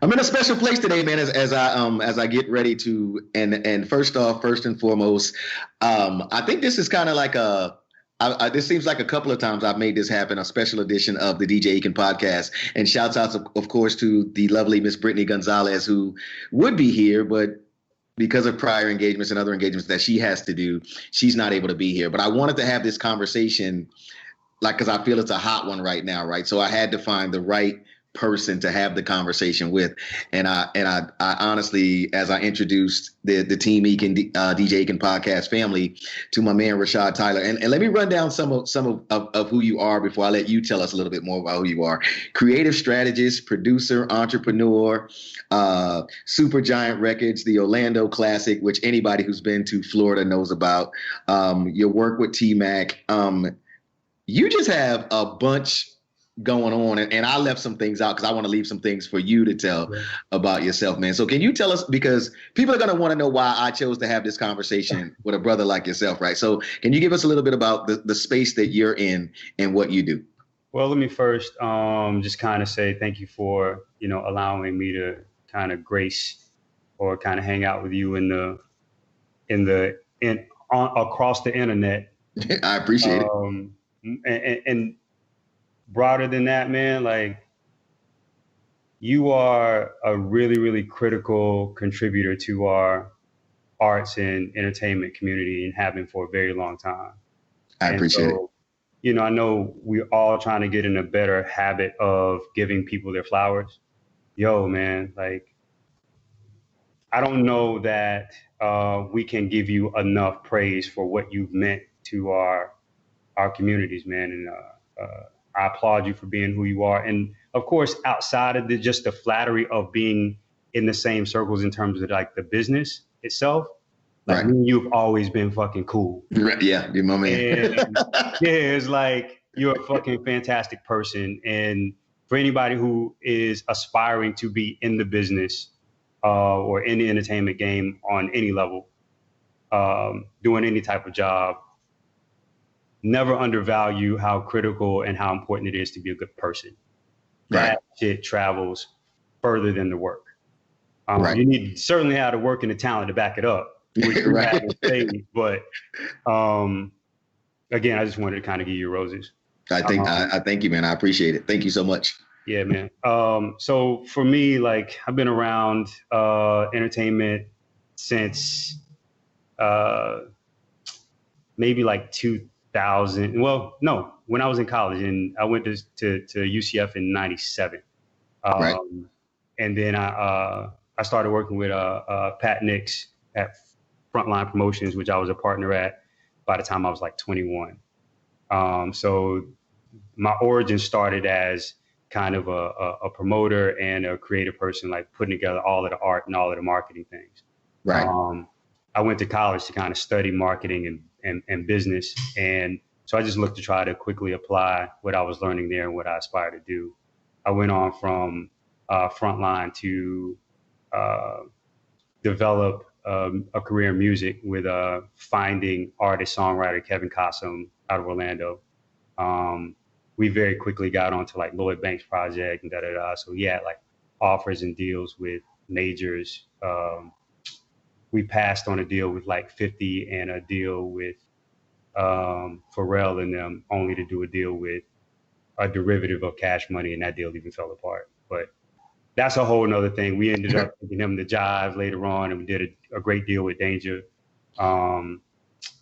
I'm in a special place today, man. As I get ready to and first off, first and foremost, I think this is kind of like this seems like a couple of times I've made this happen, a special edition of the DJ Ekin podcast. And shouts out, of course, to the lovely Miss Brittany Gonzalez, who would be here, but because of prior engagements and other engagements that she has to do, she's not able to be here. But I wanted to have this conversation, like, because I feel it's a hot one right now, right? So I had to find the right person to have the conversation with, and I honestly, as I introduced the Team Ekin DJ Ekin podcast family to my man Rashad Tyler, and let me run down some of who you are before I let you tell us a little bit more about who you are. Creative strategist, producer, entrepreneur, Supergiant Records, the Orlando Classic, which anybody who's been to Florida knows about. Your work with T-Mac. You just have a bunch going on, and I left some things out because I want to leave some things for you to tell about yourself, man. So can you tell us, because people are going to want to know why I chose to have this conversation with a brother like yourself, right? So can you give us a little bit about the space that you're in and what you do? Well, let me first just kind of say thank you for, allowing me to kind of grace or kind of hang out with you across the internet. I appreciate it. And broader than that, man, like, you are a really, really critical contributor to our arts and entertainment community and have been for a very long time. I appreciate it. I know we're all trying to get in a better habit of giving people their flowers. Yo, man, like, I don't know that we can give you enough praise for what you've meant to our communities, man. And I applaud you for being who you are. And of course, outside of just the flattery of being in the same circles in terms of like the business itself, like, right, you've always been fucking cool. Right. Yeah, you're my man. And it's like, you're a fucking fantastic person. And for anybody who is aspiring to be in the business or in the entertainment game on any level, doing any type of job, never undervalue how critical and how important it is to be a good person. Right. That shit travels further than the work. Right. You need certainly have the work and the talent to back it up, which you right. haven't stayed. But again, I just wanted to kind of give you roses. I thank you, man. I appreciate it. Thank you so much. Yeah, man. So for me, like, I've been around entertainment since maybe like 2000. Well, no, when I was in college, and I went to UCF in '97. Right. And then I started working with Pat Nix at Frontline Promotions, which I was a partner at by the time I was like 21. So my origin started as kind of a promoter and a creative person, like putting together all of the art and all of the marketing things. Right. I went to college to kind of study marketing and business. And so I just looked to try to quickly apply what I was learning there and what I aspire to do. I went on from Frontline to develop a career in music with finding artist, songwriter Kevin Cossum out of Orlando. We very quickly got onto like Lloyd Banks project and So he had like offers and deals with majors. We passed on a deal with like 50 and a deal with Pharrell and them, only to do a deal with a derivative of Cash Money, and that deal even fell apart. But that's a whole nother thing. We ended up giving him the jive later on, and we did a great deal with Danger. Other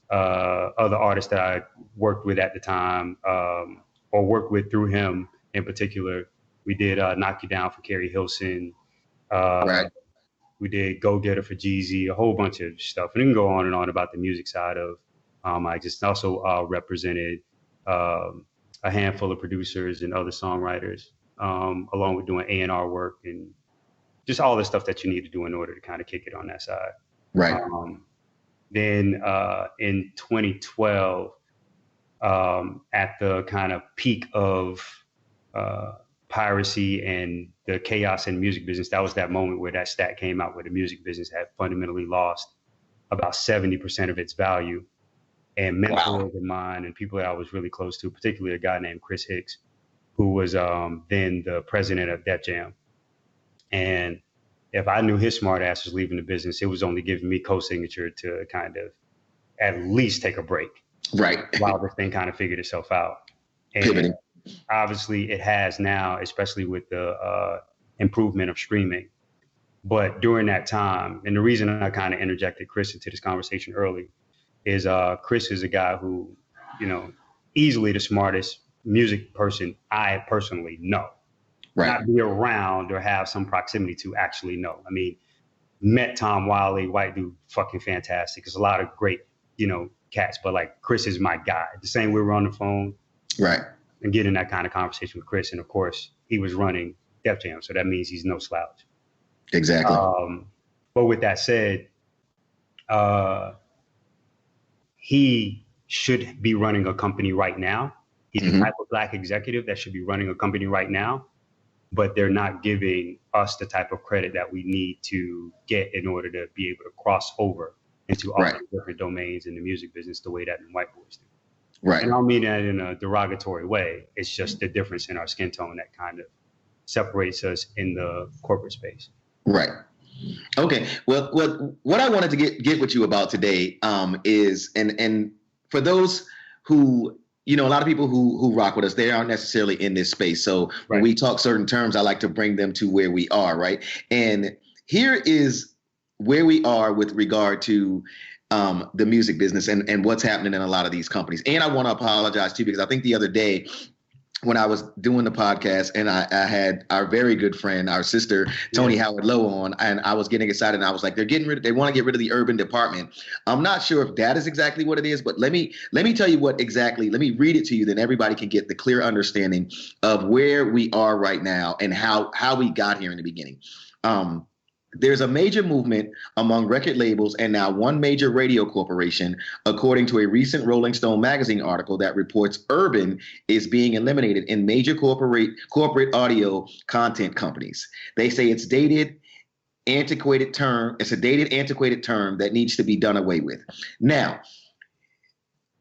artists that I worked with at the time, or worked with through him in particular, we did Knock You Down for Kerry Hilson. Right. We did Go Getter for Jeezy, a whole bunch of stuff. And we can go on and on about the music side of I just also represented a handful of producers and other songwriters, along with doing A&R work and just all the stuff that you need to do in order to kind of kick it on that side. Right. Then in 2012, at the kind of peak of piracy and the chaos in music business, that was that moment where that stat came out where the music business had fundamentally lost about 70% of its value. And mentors of mine and people that I was really close to, particularly a guy named Chris Hicks, who was then the president of Def Jam. And if I knew his smart ass was leaving the business, it was only giving me co-signature to kind of at least take a break. Right. While this thing kind of figured itself out. And Pivoting. obviously it has now, especially with the improvement of streaming. But during that time, and the reason I kind of interjected Chris into this conversation early is Chris is a guy who, you know, easily the smartest music person I personally know. Right. Not be around or have some proximity to actually know. I mean, met Tom Wiley, white dude, fucking fantastic. There's a lot of great, you know, cats, but like Chris is my guy. The same way we're on the phone. Right. And getting that kind of conversation with Chris. And of course, he was running Def Jam, so that means he's no slouch. Exactly. But with that said, he should be running a company right now. He's the type of Black executive that should be running a company right now, but they're not giving us the type of credit that we need to get in order to be able to cross over into all the different domains in the music business the way that the white boys do. Right. And I don't mean that in a derogatory way. It's just the difference in our skin tone that kind of separates us in the corporate space. Right. Okay. Well, what I wanted to get with you about today is, and for those who, you know, a lot of people who rock with us, they aren't necessarily in this space. So when we talk certain terms, I like to bring them to where we are. Right. And here is where we are with regard to the music business and what's happening in a lot of these companies. And I want to apologize too, because I think the other day when I was doing the podcast and I had our very good friend, our sister, Tony Howard Lowe on, and I was getting excited and I was like, they want to get rid of the urban department. I'm not sure if that is exactly what it is, but let me tell you what exactly, let me read it to you, then everybody can get the clear understanding of where we are right now and how we got here in the beginning. There's a major movement among record labels and now one major radio corporation, according to a recent Rolling Stone magazine article that reports urban is being eliminated in major corporate audio content companies. They say it's dated, antiquated term. It's a dated, antiquated term that needs to be done away with. Now,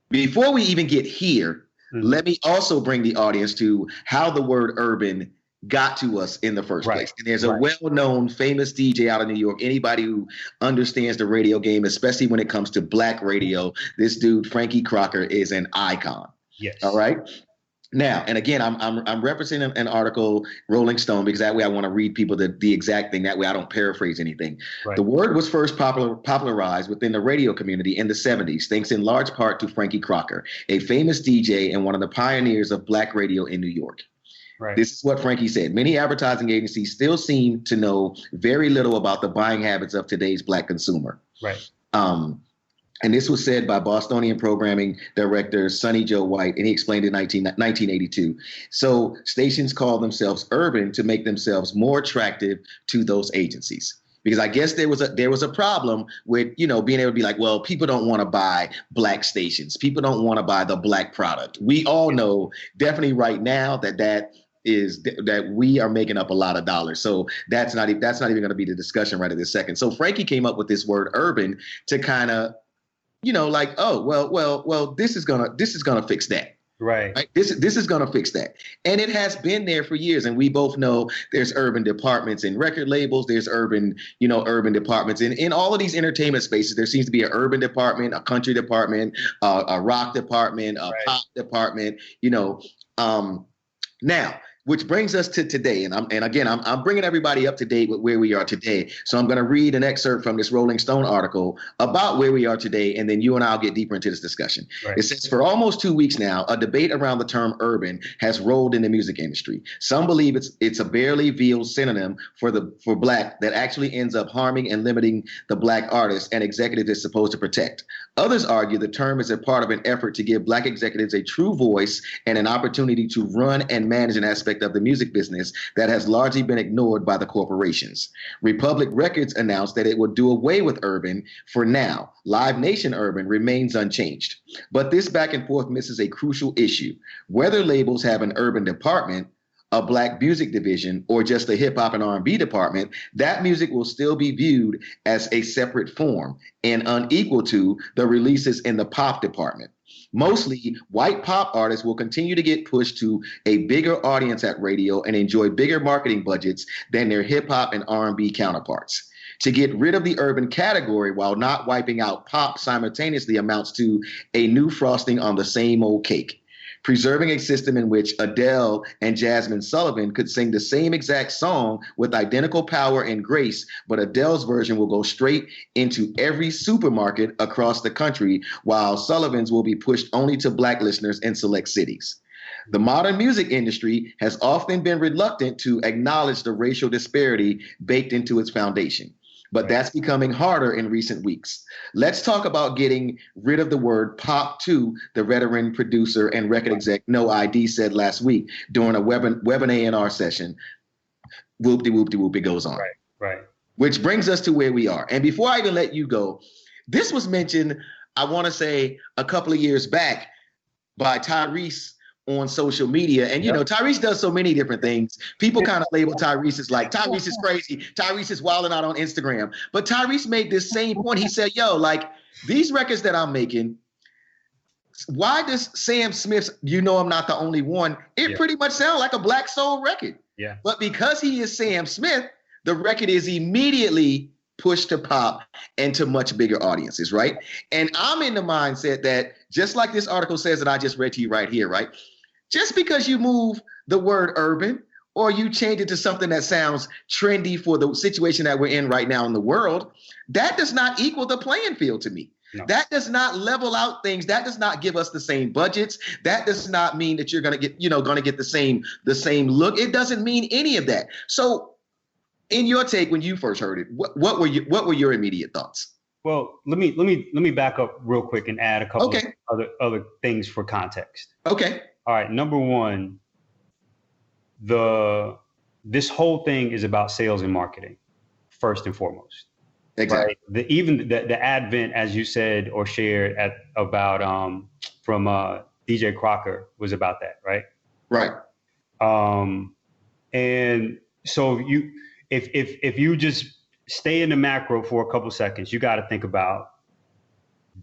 before we even get here, let me also bring the audience to how the word urban got to us in the first place. And there's a well-known famous DJ out of New York. Anybody who understands the radio game, especially when it comes to Black radio, this dude, Frankie Crocker, is an icon. Yes. All right. Now, and again, I'm referencing an article, Rolling Stone, because that way I want to read people the exact thing. That way I don't paraphrase anything. Right. The word was first popularized within the radio community in the 70s, thanks in large part to Frankie Crocker, a famous DJ and one of the pioneers of Black radio in New York. Right. This is what Frankie said. Many advertising agencies still seem to know very little about the buying habits of today's Black consumer. Right. And this was said by Bostonian programming director Sonny Joe White, and he explained in 1982. So stations call themselves urban to make themselves more attractive to those agencies. Because I guess there was a problem with, you know, being able to be like, well, people don't want to buy Black stations. People don't want to buy the Black product. We all know definitely right now that we are making up a lot of dollars. So that's not even going to be the discussion right at this second. So Frankie came up with this word urban to kind of, you know, like, oh, well, this is gonna fix that. Right. This is going to fix that. And it has been there for years. And we both know there's urban departments in record labels. There's urban departments in all of these entertainment spaces. There seems to be an urban department, a country department, a rock department, a pop department, you know. Now, which brings us to today. And again, I'm bringing everybody up to date with where we are today. So I'm going to read an excerpt from this Rolling Stone article about where we are today, and then you and I'll get deeper into this discussion. Right. It says, for almost 2 weeks now, a debate around the term urban has rolled in the music industry. Some believe it's a barely veiled synonym for Black that actually ends up harming and limiting the Black artists and executives it's supposed to protect. Others argue the term is a part of an effort to give Black executives a true voice and an opportunity to run and manage an aspect of the music business that has largely been ignored by the corporations. Republic Records announced that it would do away with urban for now. Live Nation urban remains unchanged. But this back and forth misses a crucial issue. Whether labels have an urban department, a Black music division, or just a hip hop and R&B department, that music will still be viewed as a separate form and unequal to the releases in the pop department. Mostly, white pop artists will continue to get pushed to a bigger audience at radio and enjoy bigger marketing budgets than their hip hop and R&B counterparts. To get rid of the urban category while not wiping out pop simultaneously amounts to a new frosting on the same old cake. Preserving a system in which Adele and Jasmine Sullivan could sing the same exact song with identical power and grace, but Adele's version will go straight into every supermarket across the country, while Sullivan's will be pushed only to Black listeners in select cities. The modern music industry has often been reluctant to acknowledge the racial disparity baked into its foundation, but that's becoming harder in recent weeks. Let's talk about getting rid of the word pop too, the veteran producer and record exec No ID said last week during a web A&R session. Whoop-de-whoop-de-whoop, it goes on. Right. Which brings us to where we are. And before I even let you go, this was mentioned, I want to say, a couple of years back by Tyrese on social media. And, you know, Tyrese does so many different things. People kind of label Tyrese as like, Tyrese is crazy. Tyrese is wilding out on Instagram. But Tyrese made this same point. He said, yo, like, these records that I'm making, why does Sam Smith's You Know I'm Not the Only One, it pretty much sounds like a Black Soul record. Yeah. But because he is Sam Smith, the record is immediately pushed to pop and to much bigger audiences, right? And I'm in the mindset that, just like this article says that I just read to you right here, right? Just because you move the word urban or you change it to something that sounds trendy for the situation that we're in right now in the world, that does not equal the playing field to me. No. That does not level out things. That does not give us the same budgets. That does not mean that you're going to get, the same look. It doesn't mean any of that. So in your take, when you first heard it, what were your immediate thoughts? Well, let me back up real quick and add a couple of other things for context. Okay. All right. Number one, this whole thing is about sales and marketing, first and foremost. Exactly. Right? Even the advent, as you said or shared from DJ Crocker, was about that, right? Right. And so if you just stay in the macro for a couple seconds, you got to think about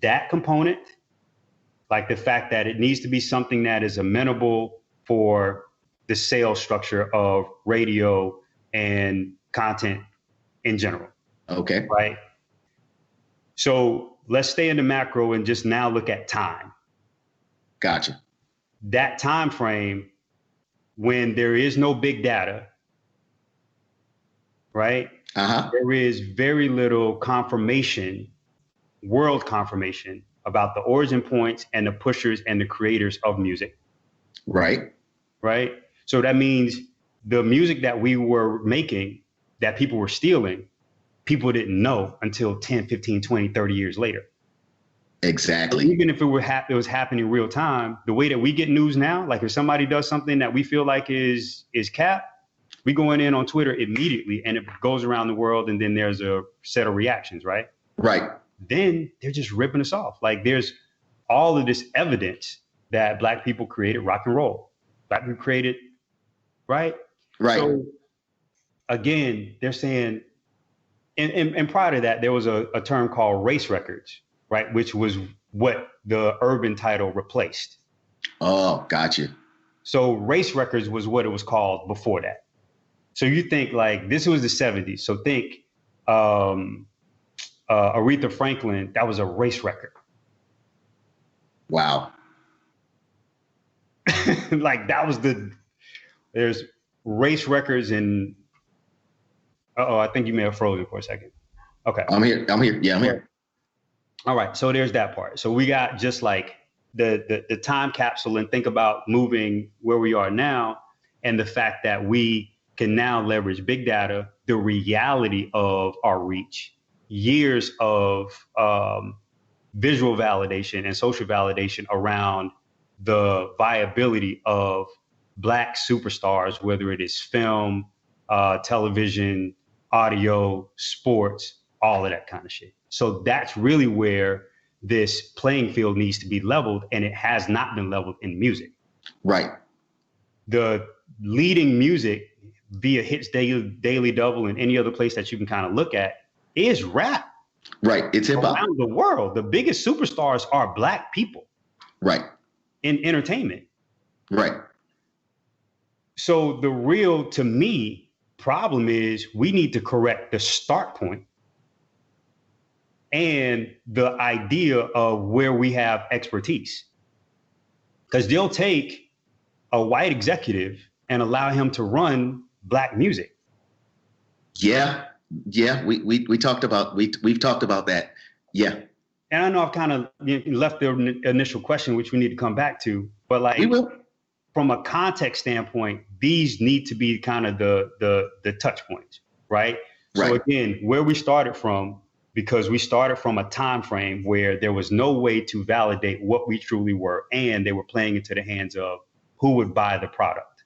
that component. Like the fact that it needs to be something that is amenable for the sales structure of radio and content in general. Okay. Right. So let's stay in the macro and just now look at time. Gotcha. That time frame when there is no big data, right? There is very little world confirmation about the origin points and the pushers and the creators of music. Right. So that means the music that we were making, that people were stealing, people didn't know until 10, 15, 20, 30 years later. Exactly. Even if it was happening real time, the way that we get news now, like if somebody does something that we feel like is cap, we going in on Twitter immediately and it goes around the world and then there's a set of reactions, right? Right. Then they're just ripping us off. Like there's all of this evidence that Black people created rock and roll. Black people created, right? Right. So again, they're saying, and prior to that, there was a term called race records, right? Which was what the urban title replaced. Oh, gotcha. So race records was what it was called before that. So you think like this was the 70s. So think Aretha Franklin, that was a race record. Wow. Like that was there's race records and I think you may have frozen for a second. Okay. I'm here. Yeah, I'm here. All right. So there's that part. So we got just like the time capsule and think about moving where we are now and the fact that we can now leverage big data, the reality of our reach, years of visual validation and social validation around the viability of Black superstars, whether it is film, television, audio, sports, all of that kind of shit. So that's really where this playing field needs to be leveled, and it has not been leveled in music. Right. The leading music via Hits Daily Double and any other place that you can kind of look at is rap. Right. It's hip hop. Around the world, the biggest superstars are Black people. Right. in entertainment. Right. So the real, to me, problem is we need to correct the start point and the idea of where we have expertise. Because they'll take a white executive and allow him to run Black music. Yeah. Yeah. We talked about, we've talked about that. Yeah. And I know I've kind of left the initial question, which we need to come back to, but like, We will. From a context standpoint, these need to be kind of the touch points, right? So again, where we started from, because we started from a time frame where there was no way to validate what we truly were, and they were playing into the hands of who would buy the product.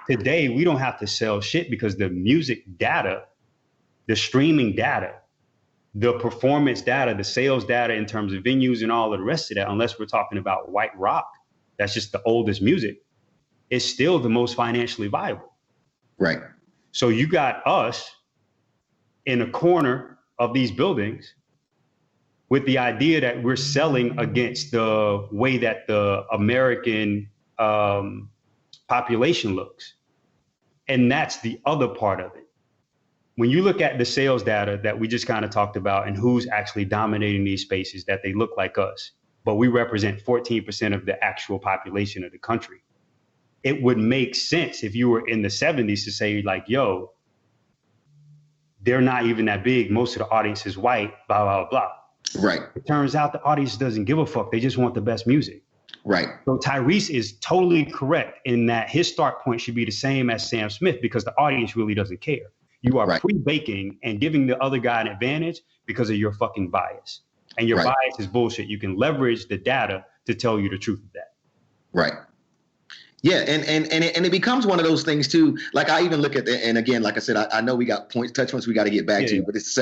Today, we don't have to sell shit because the music data, the streaming data, the performance data, the sales data in terms of venues and all of the rest of that, unless we're talking about white rock, that's just the oldest music, is still the most financially viable. Right. So you got us in a corner of these buildings with the idea that we're selling against the way that the American population looks. And that's the other part of it. When you look at the sales data that we just kind of talked about and who's actually dominating these spaces, that they look like us, but we represent 14% of the actual population of the country. It would make sense if you were in the 70s to say like, yo, they're not even that big. Most of the audience is white, blah, blah, blah. Right. It turns out the audience doesn't give a fuck. They just want the best music. Right. So Tyrese is totally correct in that his start point should be the same as Sam Smith because the audience really doesn't care. You are pre-baking and giving the other guy an advantage because of your fucking bias. And your bias is bullshit. You can leverage the data to tell you the truth of that. Right. Yeah, and it becomes one of those things too. Like I even look at the, and again, like I said, I know we got touch points we got to get back to, but this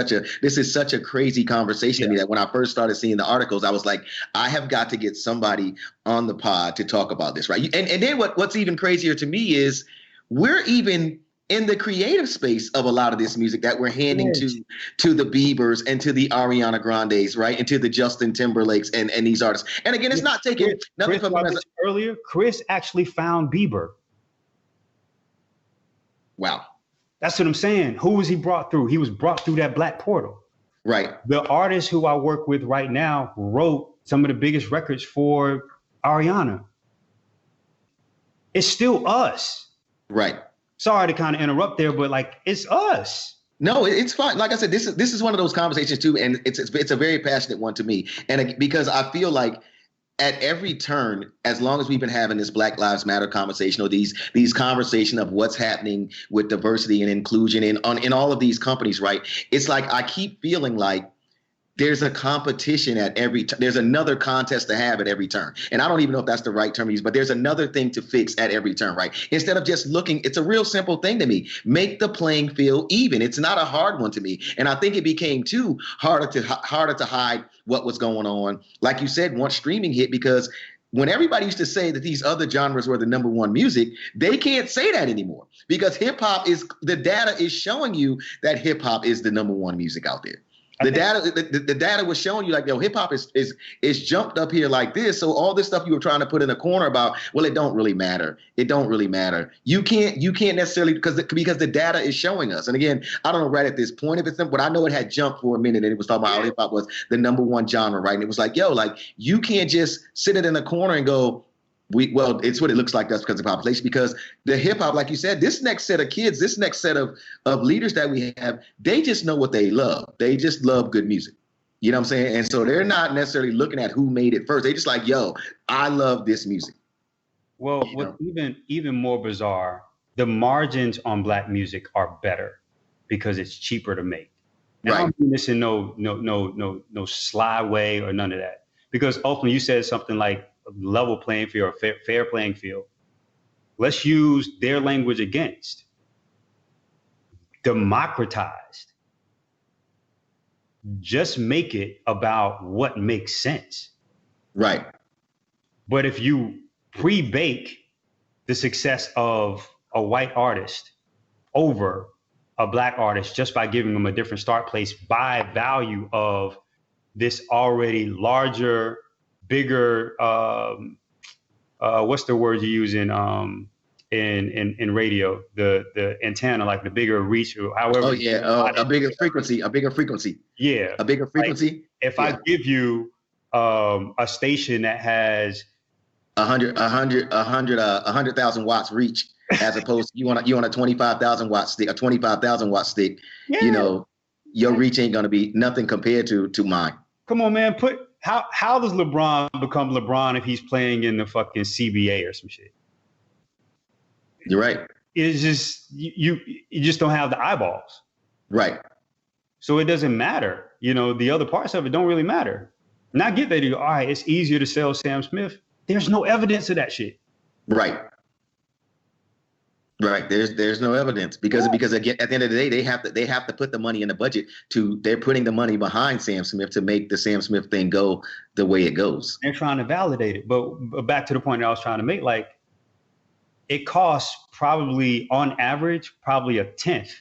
is such a crazy conversation to me that when I first started seeing the articles, I was like, I have got to get somebody on the pod to talk about this, right? And then what's even crazier to me is we're even in the creative space of a lot of this music that we're handing to the Biebers and to the Ariana Grandes, right? And to the Justin Timberlakes and these artists. And again, it's not taking nothing from them. Earlier, Chris actually found Bieber. Wow. That's what I'm saying. Who was he brought through? He was brought through that black portal. Right. The artist who I work with right now wrote some of the biggest records for Ariana. It's still us. Right. Sorry to kind of interrupt there, but like it's us. No, it's fine. Like I said, this is one of those conversations too, and it's a very passionate one to me, and because I feel like at every turn, as long as we've been having this Black Lives Matter conversation or these conversation of what's happening with diversity and inclusion in all of these companies, right? It's like I keep feeling like there's a competition at every there's another contest to have at every turn. And I don't even know if that's the right term to use, but there's another thing to fix at every turn, right? Instead of just looking, it's a real simple thing to me. Make the playing field even. It's not a hard one to me. And I think it became too harder to hide what was going on. Like you said, once streaming hit, because when everybody used to say that these other genres were the number one music, they can't say that anymore because hip hop the data is showing you that hip hop is the number one music out there. The data was showing you like, yo, hip hop is jumped up here like this. So all this stuff you were trying to put in a corner about, well, it don't really matter. It don't really matter. You can't necessarily because the data is showing us. And again, I don't know right at this point if it's them, but I know it had jumped for a minute and it was talking about how hip hop was the number one genre, right? And it was like, yo, like you can't just sit it in a corner and go, well, it's what it looks like. That's because of the population, because the hip hop, like you said, this next set of kids, this next set of leaders that we have, they just know what they love. They just love good music. You know what I'm saying? And so they're not necessarily looking at who made it first. They just like, yo, I love this music. Well, what's even more bizarre, the margins on Black music are better because it's cheaper to make. And I don't mean this in no sly way or none of that. Because ultimately you said something like level playing field or fair playing field. Let's use their language against. Democratized. Just make it about what makes sense. Right. But if you pre-bake the success of a white artist over a Black artist just by giving them a different start place by value of this already larger, bigger, what's the word you use in radio, the antenna, like the bigger reach, or however. Oh yeah, a bigger frequency. Yeah, a bigger frequency. Like if I give you a station that has 100,000 watts reach, as opposed to you want a 25,000 watt stick, a 25,000 watt stick, you know, your reach ain't gonna be nothing compared to mine. Come on, man. How does LeBron become LeBron if he's playing in the fucking CBA or some shit? You're right. It's just you just don't have the eyeballs. Right. So it doesn't matter. You know, the other parts of it don't really matter. And I get that you go, all right, it's easier to sell Sam Smith. There's no evidence of that shit. Right. Right. There's no evidence because again, at the end of the day, they have to put the money in the budget they're putting the money behind Sam Smith to make the Sam Smith thing go the way it goes. They're trying to validate it. But back to the point that I was trying to make, like, it costs probably on average, probably a tenth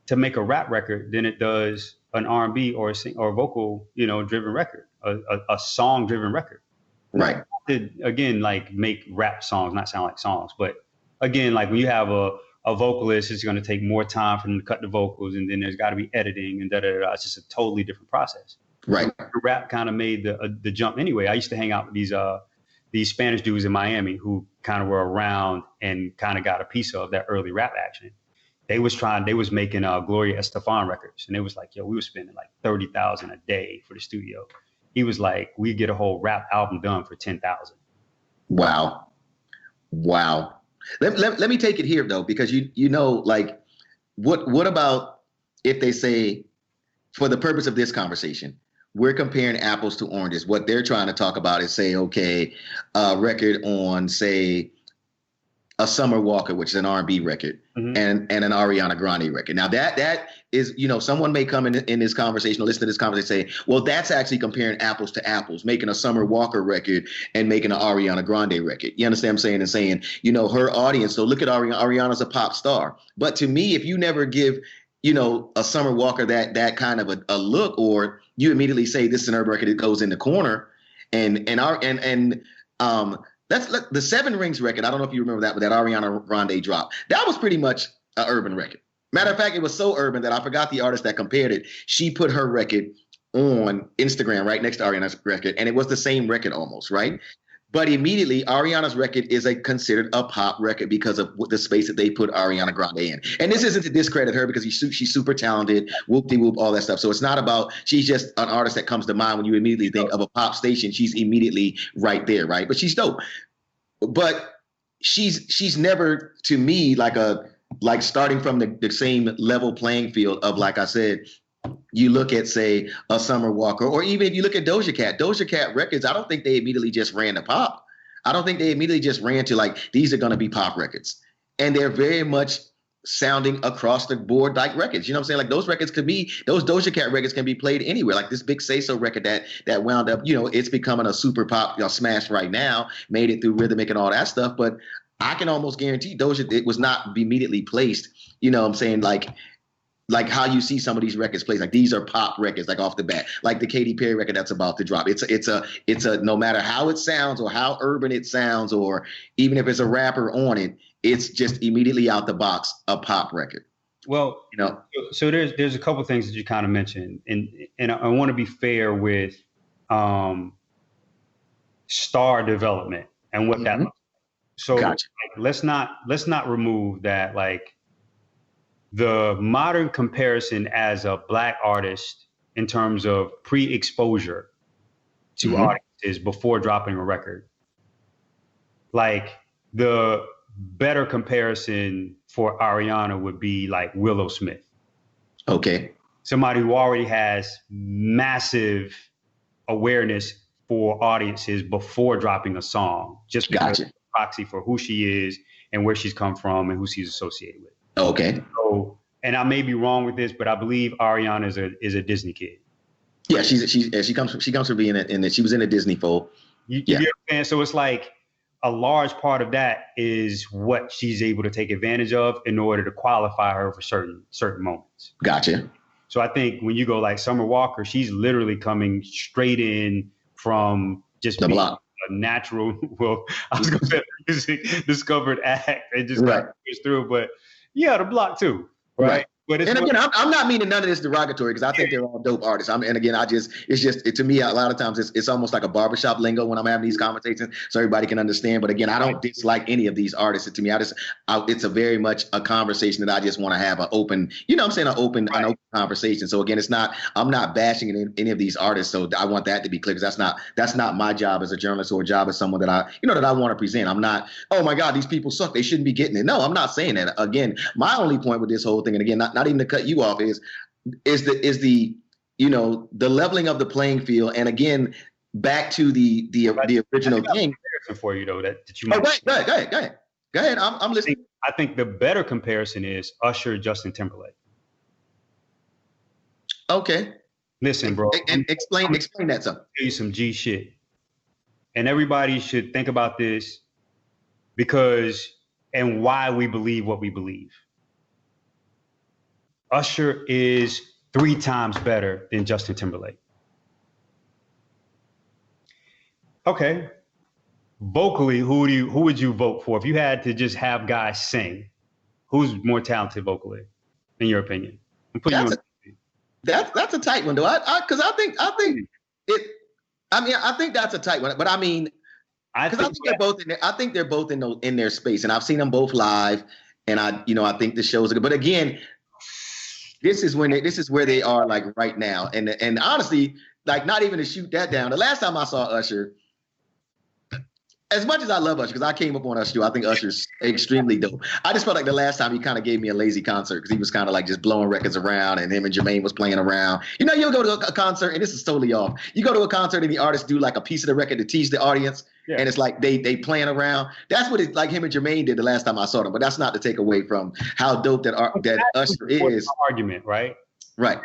to make a rap record than it does an R&B or a vocal, you know, driven record, a song driven record. Right. Again, like make rap songs not sound like songs, but again, like when you have a vocalist, it's going to take more time for them to cut the vocals, and then there's got to be editing and da-da-da. It's just a totally different process. Right. Rap kind of made the jump anyway. I used to hang out with these Spanish dudes in Miami who kind of were around and kind of got a piece of that early rap action. They was making Gloria Estefan records, and it was like, yo, we were spending like $30,000 a day for the studio. He was like, we get a whole rap album done for $10,000. Wow. Let me take it here though, because you know, like, what about if they say, for the purpose of this conversation, we're comparing apples to oranges. What they're trying to talk about is, say, okay, a record on, say, a Summer Walker, which is an R&B record, and an Ariana Grande record. Now that is, you know, someone may come in this conversation or listen to this conversation and say, well, that's actually comparing apples to apples, making a Summer Walker record and making an Ariana Grande record. You understand what I'm saying? And saying, you know, her audience. So look at Ariana's a pop star. But to me, if you never give, you know, a Summer Walker that kind of a look, or you immediately say this is an urban record that goes in the corner, that's the Seven Rings record. I don't know if you remember that, but that Ariana Grande drop. That was pretty much an urban record. Matter of fact, it was so urban that I forgot the artist that compared it. She put her record on Instagram right next to Ariana's record, and it was the same record almost, right? But immediately, Ariana's record is considered a pop record because of the space that they put Ariana Grande in. And this isn't to discredit her, because she's super talented, whoop-de-whoop, all that stuff. So it's not about, she's just an artist that comes to mind when you immediately think of a pop station. She's immediately right there, right? But she's dope. But she's never, to me, like starting from the same level playing field of, like I said, you look at, say, a Summer Walker, or even if you look at Doja Cat records, I don't think they immediately just ran to pop. I don't think they immediately just ran to, like, these are going to be pop records. And they're very much sounding across the board like records. You know what I'm saying? Like, those Doja Cat records can be played anywhere. Like this Big Say So record that wound up, you know, it's becoming a super pop, you know, smash right now, made it through Rhythmic and all that stuff. But I can almost guarantee Doja, it was not immediately placed, you know what I'm saying, like how you see some of these records placed, like these are pop records, like off the bat, like the Katy Perry record that's about to drop. It's a no matter how it sounds or how urban it sounds, or even if it's a rapper on it, it's just immediately out the box a pop record. Well, you know, so there's a couple of things that you kind of mentioned, and I want to be fair with star development and what that looks like. So Gotcha. Like, let's not remove that, like, the modern comparison as a Black artist in terms of pre-exposure to audiences before dropping a record. Like, the better comparison for Ariana would be like Willow Smith. Okay. Somebody who already has massive awareness for audiences before dropping a song, just because it's a proxy for who she is and where she's come from and who she's associated with. Okay. So, and I may be wrong with this, but I believe Ariana is a Disney kid. Yeah, she comes from being in that. She was in a Disney fold. You get what I'm saying? So it's like a large part of that is what she's able to take advantage of in order to qualify her for certain moments. Gotcha. So I think when you go like Summer Walker, she's literally coming straight in from just The being block. a natural, well, I was gonna say music discovered act and just got pushed through, but yeah, the block too, right? But it's and again, I'm not meaning none of this derogatory because I think they're all dope artists. And again, to me, a lot of times it's almost like a barbershop lingo when I'm having these conversations so everybody can understand. But again, I don't dislike any of these artists. To me, it's a very much a conversation that I just want to have an open, an open conversation. So again, I'm not bashing any of these artists. So I want that to be clear because that's not my job as a journalist or a job as someone that I want to present. I'm not, oh my God, these people suck, they shouldn't be getting it. No, I'm not saying that. Again, my only point with this whole thing, and again, not even to cut you off, is the leveling of the playing field. And again, back to the original thing for you though that you might. Go ahead. I'm listening. I think the better comparison is Usher, Justin Timberlake. Okay. Listen, bro. And explain that something. Tell you some G shit. And everybody should think about this and why we believe what we believe. Usher is 3 times better than Justin Timberlake. Okay. Vocally, who would you vote for if you had to just have guys sing? Who's more talented vocally, in your opinion? That's a tight one, though. I think that's a tight one. But I mean, I think they're both in their space, and I've seen them both live, and I think the shows are good. But again, this is where they are like right now, and honestly, like not even to shoot that down. The last time I saw Usher, as much as I love Usher, because I came up on Usher too, I think Usher's extremely dope. I just felt like the last time he kind of gave me a lazy concert because he was kind of like just blowing records around and him and Jermaine was playing around. You'll go to a concert, and this is totally off. You go to a concert and the artists do like a piece of the record to tease the audience, and it's like they playing around. That's what it's like him and Jermaine did the last time I saw them, but that's not to take away from how dope that Usher is. Argument, right? Right.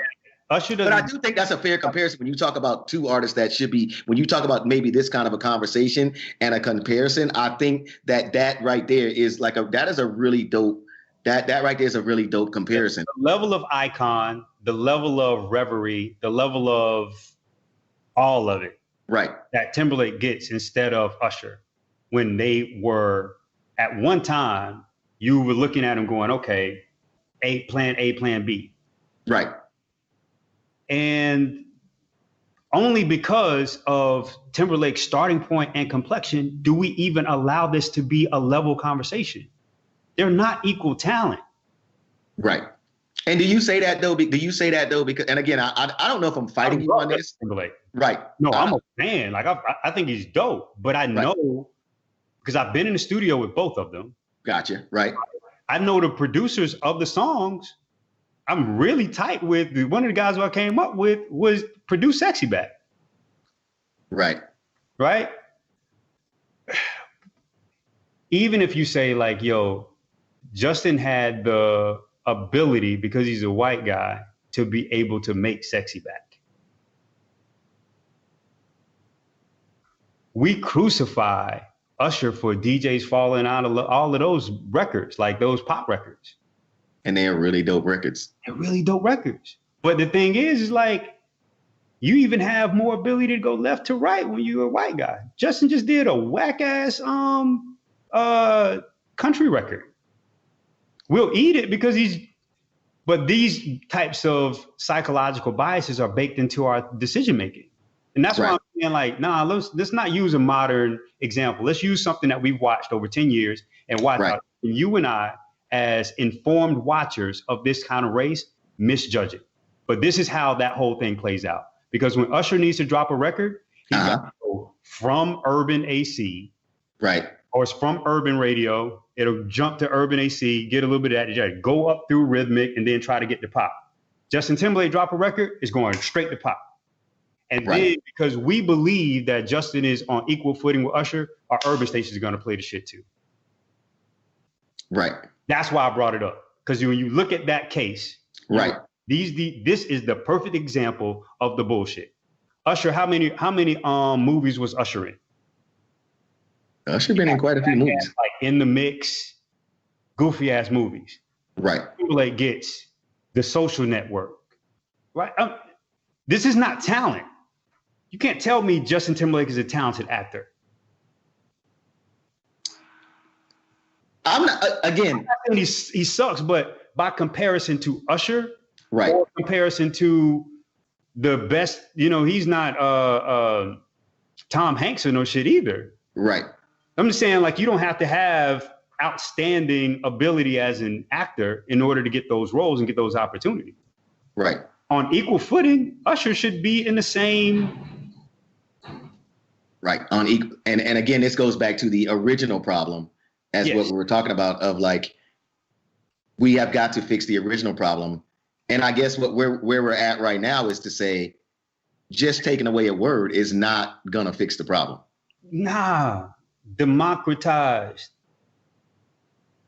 But I do think that's a fair comparison when you talk about two artists that should be, when you talk about maybe this kind of a conversation and a comparison. I think that right there is that is a really dope, that right there is a really dope comparison. The level of icon, the level of reverie, the level of all of it. Right. That Timberlake gets instead of Usher. When they were at one time, you were looking at them going, okay, plan A, plan B. Right. And only because of Timberlake's starting point and complexion do we even allow this to be a level conversation. They're not equal talent. Right. And do you say that though? Because, and again, I don't know if I'm fighting you on this. Timberlake. Right. No, I'm a fan. Like I think he's dope, but I know because I've been in the studio with both of them. Gotcha. Right. I know the producers of the songs. I'm really tight with one of the guys who I came up with was produce Sexy Back. Right. Right. Even if you say like, yo, Justin had the ability because he's a white guy to be able to make Sexy Back. We crucify Usher for DJs falling out of all of those records, like those pop records. And they are really dope records. They're really dope records. But the thing is like, you even have more ability to go left to right when you're a white guy. Justin just did a whack ass country record. We'll eat it because but these types of psychological biases are baked into our decision making. And that's why I'm saying like, nah, let's not use a modern example. Let's use something that we've watched over 10 years and watch out. You and I, as informed watchers of this kind of race, misjudge it. But this is how that whole thing plays out. Because when Usher needs to drop a record, he's got to go from urban AC, right, or it's from urban radio. It'll jump to urban AC, get a little bit of that, go up through rhythmic, and then try to get to pop. Justin Timberlake drop a record, it's going straight to pop. And then because we believe that Justin is on equal footing with Usher, our urban stations are going to play the shit too. Right. That's why I brought it up. Because when you look at that case, this is the perfect example of the bullshit. Usher, how many movies was Usher in? Usher been in quite a few movies. Like In the Mix, goofy ass movies. Right. Timberlake gets The Social Network. Right. This is not talent. You can't tell me Justin Timberlake is a talented actor. I'm not, again. I'm not saying he sucks, but by comparison to Usher, right, or comparison to the best, he's not Tom Hanks or no shit either. Right. I'm just saying, like, you don't have to have outstanding ability as an actor in order to get those roles and get those opportunities. Right. On equal footing, Usher should be in the same. Right. On equal, and again, this goes back to the original problem, as what we were talking about, of like, we have got to fix the original problem. And I guess where we're at right now is to say, just taking away a word is not gonna fix the problem. Nah, democratized.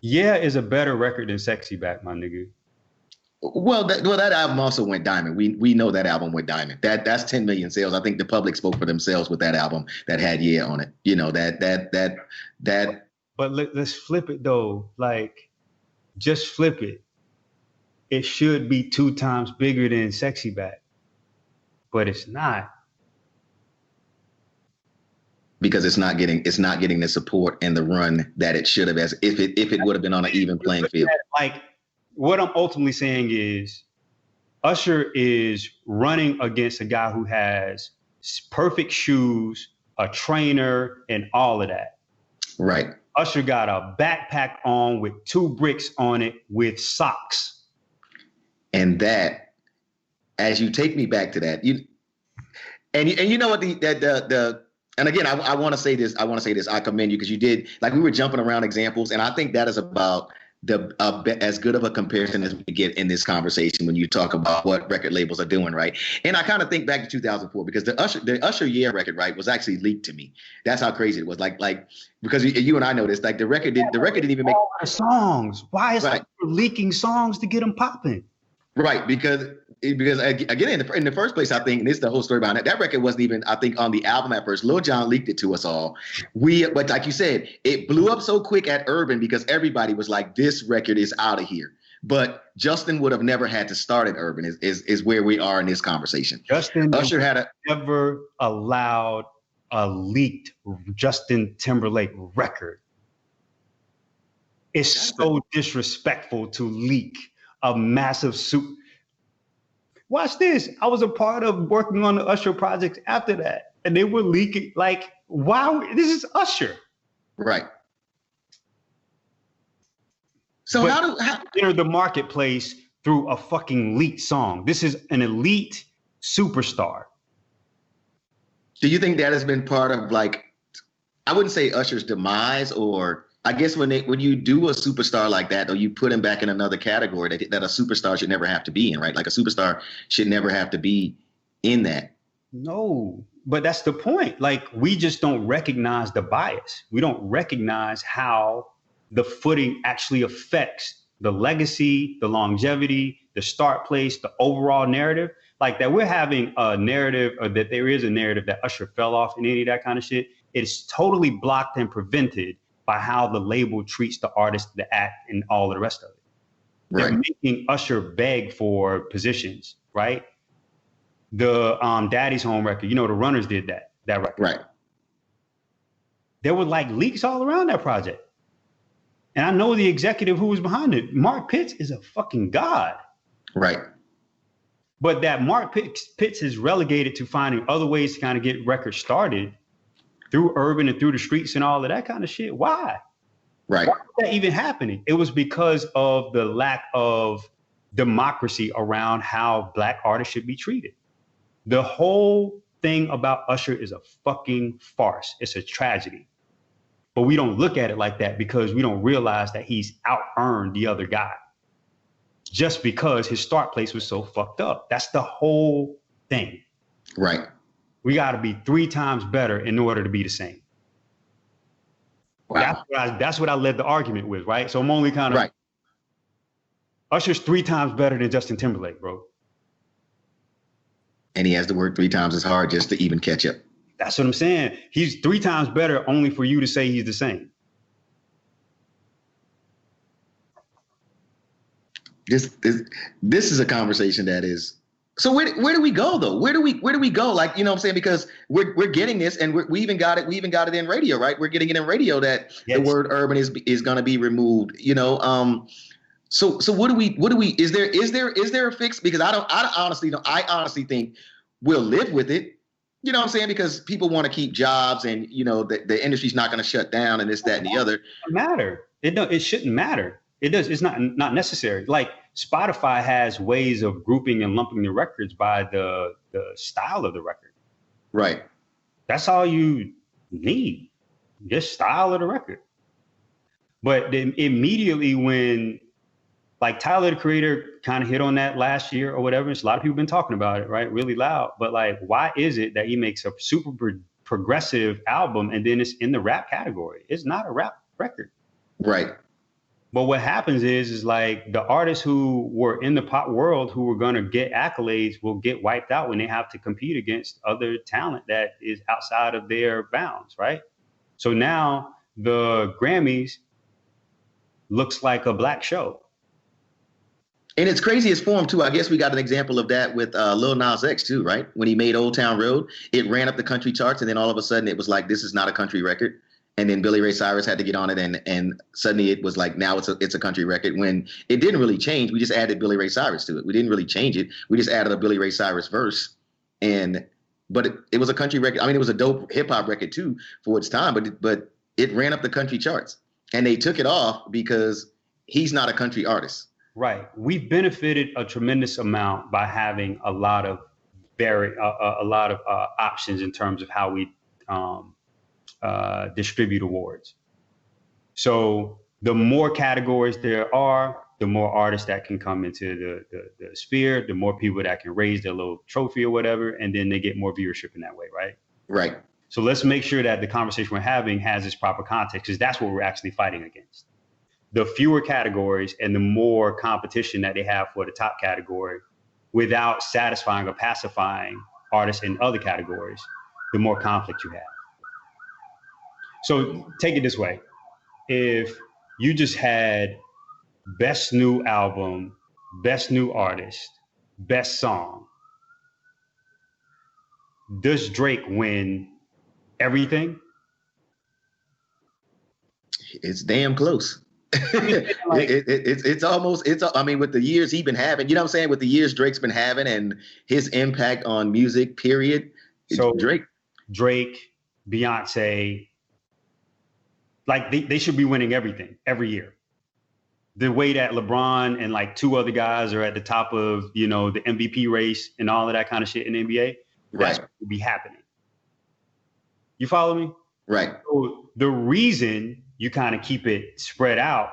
Yeah is a better record than Sexy Back, my nigga. Well, that album also went diamond. We know that album went diamond. That's 10 million sales. I think the public spoke for themselves with that album that had Yeah on it. That. But let's flip it though. Like, just flip it. It should be 2 times bigger than Sexy Back, but it's not. Because it's not getting the support and the run that it should have, as if it would have been on an even playing field. Like, what I'm ultimately saying is, Usher is running against a guy who has perfect shoes, a trainer, and all of that. Right. Usher got a backpack on with 2 bricks on it with socks. And that, as you take me back to that, you know what, and again, I want to say this. I commend you because you did, like, we were jumping around examples, and I think that is about as good of a comparison as we get in this conversation when you talk about what record labels are doing, right? And I kind of think back to 2004 because the Usher Yeah record, right, was actually leaked to me. That's how crazy it was. Like because you and I know this, like the record didn't even make songs. Why is Usher leaking songs to get them popping? Right, because again, in the first place, I think, and this is the whole story behind it, that record wasn't even, I think, on the album at first. Lil Jon leaked it to us all. But like you said, it blew up so quick at Urban because everybody was like, this record is out of here. But Justin would have never had to start at Urban is where we are in this conversation. Usher had never allowed a leaked Justin Timberlake record. It's so disrespectful to leak a massive soup. Watch this. I was a part of working on the Usher projects after that, and they were leaking. Like, wow, this is Usher. Right. So how enter the marketplace through a fucking leaked song? This is an elite superstar. Do you think that has been part of, like, I wouldn't say Usher's demise, or I guess when you do a superstar like that, or you put him back in another category that a superstar should never have to be in, right? Like, a superstar should never have to be in that. No, but that's the point. Like, we just don't recognize the bias. We don't recognize how the footing actually affects the legacy, the longevity, the start place, the overall narrative. Like, that we're having a narrative, or that there is a narrative that Usher fell off in any of that kind of shit. It's totally blocked and prevented by how the label treats the artist, the act, and all of the rest of it. Right. They're making Usher beg for positions, right? The Daddy's Home record, the Runners did that record. Right. There were like leaks all around that project. And I know the executive who was behind it. Mark Pitts is a fucking god. Right. But that Mark Pitts is relegated to finding other ways to kind of get records started through Urban and through the streets and all of that kind of shit. Why? Right. Why was that even happening? It was because of the lack of democracy around how Black artists should be treated. The whole thing about Usher is a fucking farce. It's a tragedy. But we don't look at it like that because we don't realize that he's out-earned the other guy just because his start place was so fucked up. That's the whole thing. Right. We got to be 3 times better in order to be the same. Wow. That's what I led the argument with, right? So I'm only kind of right. Usher's 3 times better than Justin Timberlake, bro. And he has to work 3 times as hard just to even catch up. That's what I'm saying. He's 3 times better only for you to say he's the same. This is a conversation that is So where do we go though? Where do we go? Like, you know what I'm saying? Because we're getting this, and we even got it in radio, right? We're getting it in radio that the Yes. word urban is going to be removed. So what do we is there a fix? Because I honestly think we'll live with it. You know what I'm saying? Because people want to keep jobs, and the industry's not going to shut down, and this, that, and the other. It doesn't matter. It shouldn't matter. It does. It's not necessary. Like Spotify has ways of grouping and lumping the records by the style of the record. Right. That's all you need. Just style of the record. But then immediately when, like, Tyler the Creator kind of hit on that last year or whatever, a lot of people been talking about it, right? Really loud. But like, why is it that he makes a super progressive album and then it's in the rap category? It's not a rap record. Right. But what happens is like the artists who were in the pop world who were going to get accolades will get wiped out when they have to compete against other talent that is outside of their bounds, right? So now the Grammys looks like a black show. And it's craziest form too. I guess we got an example of that with Lil Nas X too, right? When he made Old Town Road, it ran up the country charts, and then all of a sudden it was like, this is not a country record. And then Billy Ray Cyrus had to get on it, and suddenly it was like, now it's a country record, when it didn't really change. We just added Billy Ray Cyrus to it. We didn't really change it. We just added a Billy Ray Cyrus verse, but it was a country record. I mean, it was a dope hip hop record too for its time, but it ran up the country charts, and they took it off because he's not a country artist. Right. We've benefited a tremendous amount by having a lot of options in terms of how we distribute awards. So the more categories there are, the more artists that can come into the sphere, the more people that can raise their little trophy or whatever, and then they get more viewership in that way, right? Right. So let's make sure that the conversation we're having has its proper context, because that's what we're actually fighting against. The fewer categories and the more competition that they have for the top category without satisfying or pacifying artists in other categories, the more conflict you have. So take it this way. If you just had best new album, best new artist, best song, does Drake win everything? It's damn close. It's almost, I mean, with the years he's been having, you know what I'm saying? With the years Drake's been having and his impact on music, period. So Drake, Beyonce, like they should be winning everything every year. The way that LeBron and like two other guys are at the top of, the MVP race and all of that kind of shit in the NBA, that's what would be happening. You follow me? Right. So the reason you kind of keep it spread out,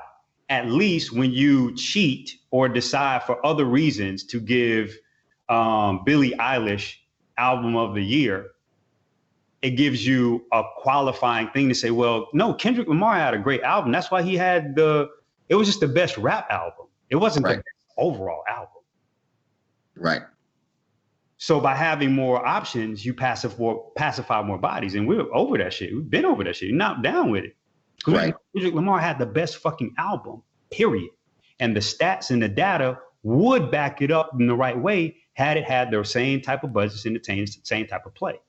at least when you cheat or decide for other reasons to give Billie Eilish album of the year, it gives you a qualifying thing to say, well, no, Kendrick Lamar had a great album. That's why he had it was just the best rap album. It wasn't the best overall album. Right. So by having more options, you pacify more bodies. And we're over that shit. We've been over that shit. You're not down with it. Right. Kendrick Lamar had the best fucking album, period. And the stats and the data would back it up in the right way had it had their same type of budgets and the same type of play.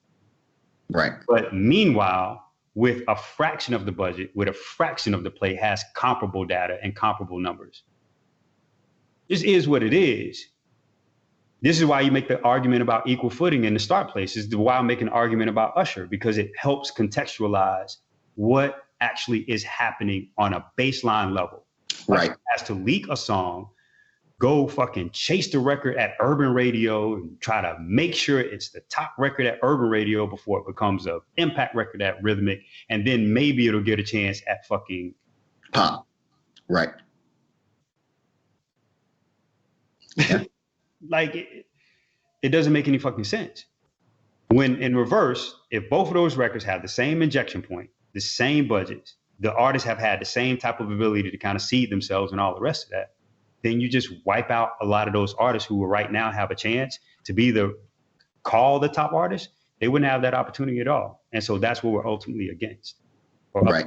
Right. But meanwhile, with a fraction of the budget, with a fraction of the play, has comparable data and comparable numbers. This is what it is. This is why you make the argument about equal footing in the start place. This is why I make an argument about Usher, because it helps contextualize what actually is happening on a baseline level. Right. Usher has to leak a song, go fucking chase the record at urban radio and try to make sure it's the top record at urban radio before it becomes an impact record at rhythmic. And then maybe it'll get a chance at fucking pop. Right. Yeah. Like, it doesn't make any fucking sense. When in reverse, if both of those records have the same injection point, the same budgets, the artists have had the same type of ability to kind of seed themselves and all the rest of that, then you just wipe out a lot of those artists who will right now have a chance to be the top artist. They wouldn't have that opportunity at all. And so that's what we're ultimately against. Right.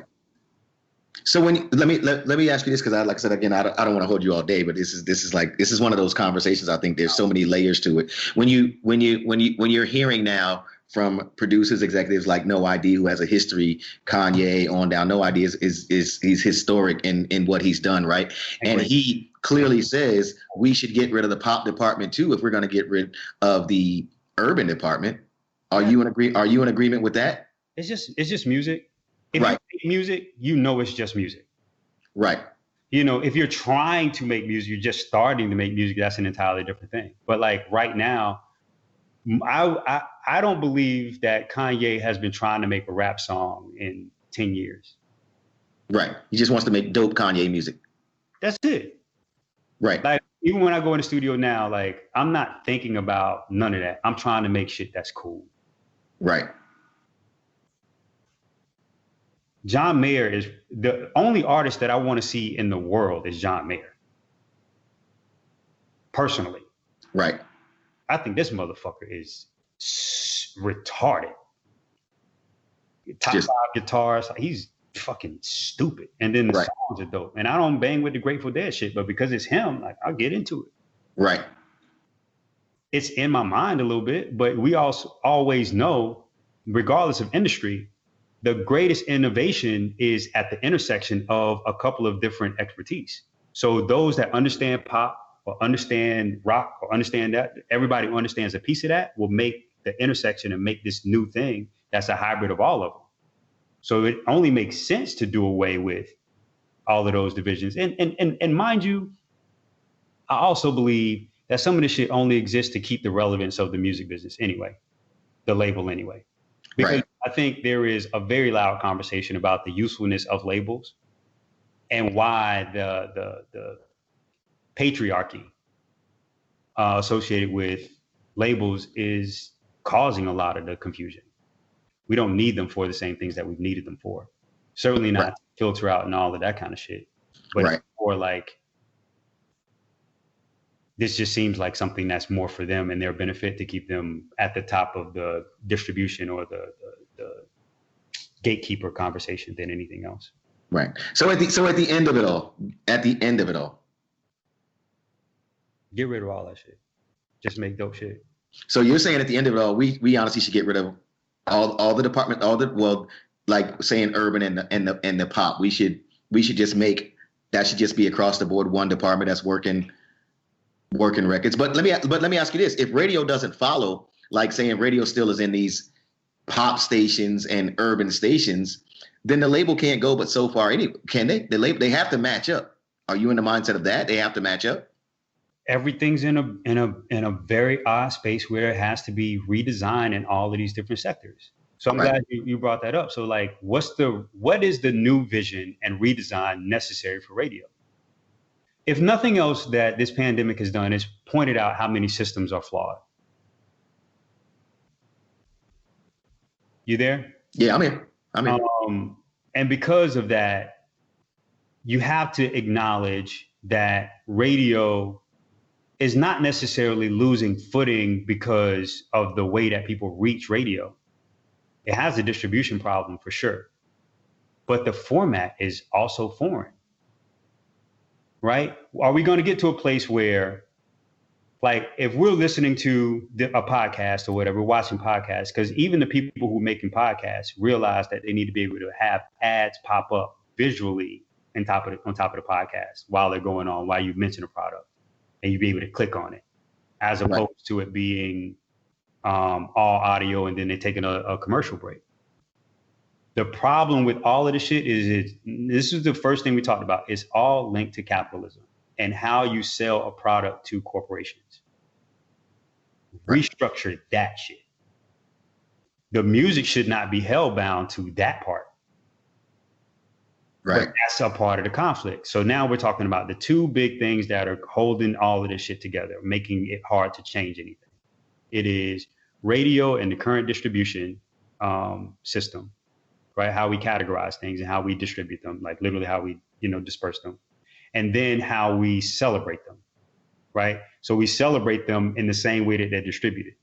So let me ask you this, because like I said again, I don't want to hold you all day, but this is one of those conversations. I think there's so many layers to it. When you're hearing now from producers, executives like No ID, who has a history, Kanye on down. No ID is he's historic in what he's done, right? And he clearly says we should get rid of the pop department too if we're going to get rid of the urban department. Are you in agreement with that? It's just music. If you make music, it's just music. Right. If you're trying to make music, you're just starting to make music, that's an entirely different thing. But like right now, I don't believe that Kanye has been trying to make a rap song in 10 years. Right. He just wants to make dope Kanye music. That's it. Right. Like even when I go in the studio now, like I'm not thinking about none of that. I'm trying to make shit that's cool. Right. John Mayer is the only artist that I want to see in the world is John Mayer. Personally. Right. I think this motherfucker is retarded. Top 5 guitars. He's fucking stupid. And then the songs are dope. And I don't bang with the Grateful Dead shit, but because it's him, like I'll get into it. Right. It's in my mind a little bit, but we also always know, regardless of industry, the greatest innovation is at the intersection of a couple of different expertise. So those that understand pop or understand rock or understand that, everybody who understands a piece of that will make the intersection and make this new thing that's a hybrid of all of them. So it only makes sense to do away with all of those divisions. And mind you, I also believe that some of this shit only exists to keep the relevance of the music business anyway, the label anyway. Because I think there is a very loud conversation about the usefulness of labels and why the patriarchy associated with labels is causing a lot of the confusion. We don't need them for the same things that we've needed them for. Certainly not to filter out and all of that kind of shit. But it's more like, this just seems like something that's more for them and their benefit to keep them at the top of the distribution or the gatekeeper conversation than anything else. Right. So at the end of it all, get rid of all that shit. Just make dope shit. So you're saying at the end of it all, we honestly should get rid of all the department, like saying urban and the pop. We should just make that should just be across the board one department that's working records. But let me ask you this: if radio doesn't follow, like saying radio still is in these pop stations and urban stations, then the label can't go but so far. Can they? The label, they have to match up. Are you in the mindset of that? They have to match up. Everything's in a very odd space where it has to be redesigned in all of these different sectors. So I'm glad you brought that up. So like, what is the new vision and redesign necessary for radio? If nothing else that this pandemic has done is pointed out how many systems are flawed. You there? Yeah, I'm here. And because of that, you have to acknowledge that radio is not necessarily losing footing because of the way that people reach radio. It has a distribution problem for sure, but the format is also foreign, right? Are we going to get to a place where, like, if we're listening to a podcast or whatever, watching podcasts, because even the people who are making podcasts realize that they need to be able to have ads pop up visually on top of the podcast while they're going on, while you mention a product, and you be able to click on it, as opposed to it being all audio and then they're taking a commercial break. The problem with all of this shit is this is the first thing we talked about. It's all linked to capitalism and how you sell a product to corporations. Restructure that shit. The music should not be held bound to that part. Right. But that's a part of the conflict. So now we're talking about the two big things that are holding all of this shit together, making it hard to change anything. It is radio and the current distribution system, right? How we categorize things and how we distribute them, like literally how we, disperse them. And then how we celebrate them, right? So we celebrate them in the same way that they're distributed.